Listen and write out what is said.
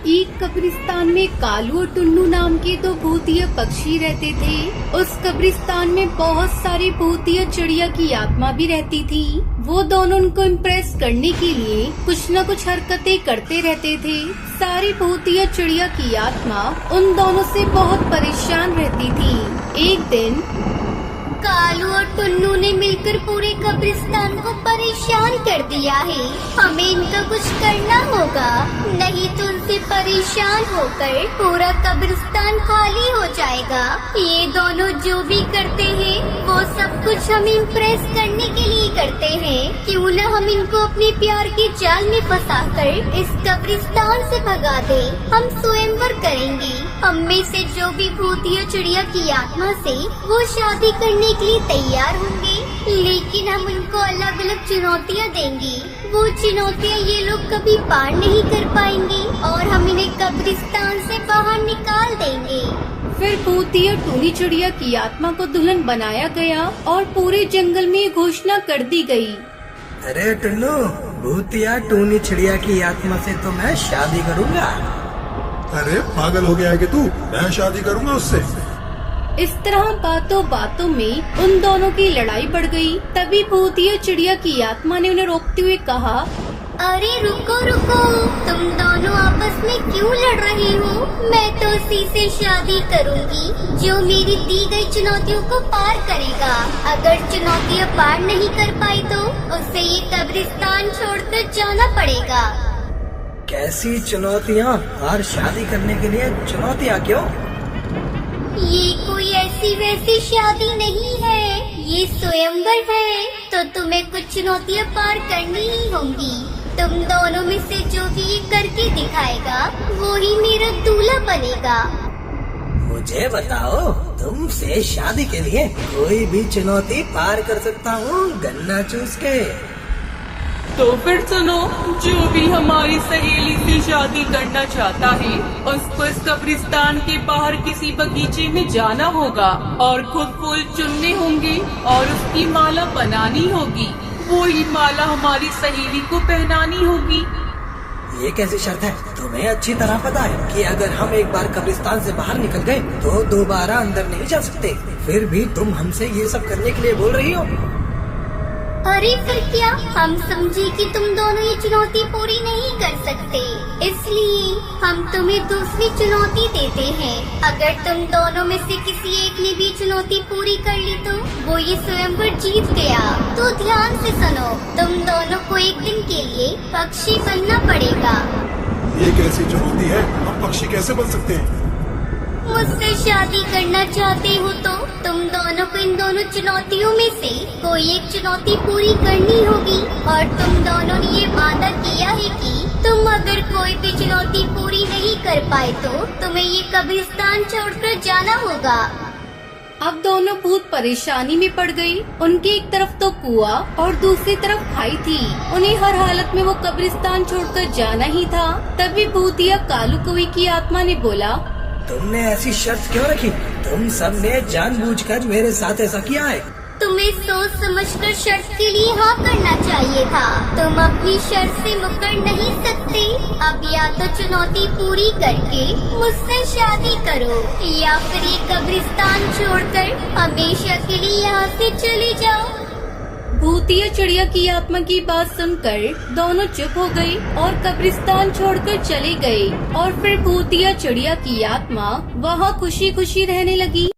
एक कब्रिस्तान में कालू और टुन्नू नाम के दो भूतिया पक्षी रहते थे। उस कब्रिस्तान में बहुत सारी भूतिया चिड़िया की आत्मा भी रहती थी। वो दोनों उनको इम्प्रेस करने के लिए कुछ न कुछ हरकतें करते रहते थे। सारी भूतिया चिड़िया की आत्मा उन दोनों से बहुत परेशान रहती थी। एक दिन कालू और टुन्नू ने मिलकर पूरे कब्रिस्तान को परेशान कर दिया है। हमें इनका कुछ करना होगा, नहीं तो उनसे परेशान होकर पूरा कब्रिस्तान खाली हो जाएगा। ये दोनों जो भी करते हैं वो सब कुछ हमें इम्प्रेस करने के लिए करते हैं। क्यों न हम इनको अपने प्यार के जाल में फंसाकर इस कब्रिस्तान से भगा दे। हम स्वयंवर करेंगे। हम में से जो भी भूतिया चिड़िया की आत्मा से वो शादी करने के लिए तैयार होंगे, लेकिन हम उनको अलग अलग चुनौतियाँ देंगे। वो चुनौतियाँ ये लोग कभी पार नहीं कर पाएंगे और हम इन्हें कब्रिस्तान से बाहर निकाल देंगे। फिर भूतिया टूनी चिड़िया की आत्मा को दुल्हन बनाया गया और पूरे जंगल में घोषणा कर दी गई। अरे टुन्नू, भूतिया टूनी चिड़िया की आत्मा से तो मैं शादी करूँगा। अरे पागल हो गया है कि तू? मैं शादी करूंगा उससे। इस तरह बातों बातों में उन दोनों की लड़ाई बढ़ गई। तभी भूतिया चिड़िया की आत्मा ने उन्हें रोकते हुए कहा, अरे रुको रुको, तुम दोनों आपस में क्यों लड़ रहे हो? मैं तो उसी से शादी करूंगी जो मेरी दी गई चुनौतियों को पार करेगा। अगर चुनौतियाँ पार नहीं कर पाई तो उसे ये कब्रिस्तान छोड़कर जाना पड़ेगा। कैसी चुनौतियाँ? और शादी करने के लिए चुनौतियाँ क्यों? ये कोई ऐसी वैसी शादी नहीं है, ये स्वयंवर है। तो तुम्हें कुछ चुनौतियाँ पार करनी ही होंगी। तुम दोनों में से जो भी ये करके दिखाएगा वो ही मेरा दूल्हा बनेगा। मुझे बताओ, तुमसे शादी के लिए कोई भी चुनौती पार कर सकता हूँ गन्ना चूस के। तो फिर सुनो, जो भी हमारी सहेली से शादी करना चाहता है उसको इस कब्रिस्तान के बाहर किसी बगीचे में जाना होगा और खुद फूल चुनने होंगे और उसकी माला बनानी होगी। वो ही माला हमारी सहेली को पहनानी होगी। ये कैसी शर्त है? तुम्हें अच्छी तरह पता है कि अगर हम एक बार कब्रिस्तान से बाहर निकल गए तो दोबारा अंदर नहीं जा सकते। फिर भी तुम हमसे ये सब करने के लिए बोल रही हो? अरे फिर क्या, हम समझे कि तुम दोनों ये चुनौती पूरी नहीं कर सकते, इसलिए हम तुम्हें दूसरी चुनौती देते हैं। अगर तुम दोनों में से किसी एक ने भी चुनौती पूरी कर ली तो वो ये स्वयंवर जीत गया। तो ध्यान से सुनो, तुम दोनों को एक दिन के लिए पक्षी बनना पड़ेगा। ये कैसी चुनौती है? हम पक्षी कैसे बन सकते हैं? मुझसे शादी करना चाहते हो तो तुम दोनों को इन दोनों चुनौतियों में से कोई एक चुनौती पूरी करनी होगी। और तुम दोनों ने ये वादा किया है कि तुम अगर कोई भी चुनौती पूरी नहीं कर पाए तो तुम्हें ये कब्रिस्तान छोड़कर जाना होगा। अब दोनों भूत परेशानी में पड़ गई। उनकी एक तरफ तो कुआं और दूसरी तरफ खाई थी। उन्हें हर हालत में वो कब्रिस्तान छोड़कर जाना ही था। तभी भूतिया कालू कौवे की आत्मा ने बोला, तुमने ऐसी शर्त क्यों रखी? तुम सब ने जानबूझकर मेरे साथ ऐसा किया है। तुम्हें सोच समझकर शर्त के लिए हाँ करना चाहिए था। तुम अपनी शर्त से मुकर नहीं सकते। अब या तो चुनौती पूरी करके मुझसे शादी करो या फिर ये कब्रिस्तान छोड़कर हमेशा के लिए यहाँ से चले जाओ। भूतिया चिड़िया की आत्मा की बात सुनकर दोनों चुप हो गए और कब्रिस्तान छोड़कर चले गए। और फिर भूतिया चिड़िया की आत्मा वहाँ खुशी खुशी रहने लगी।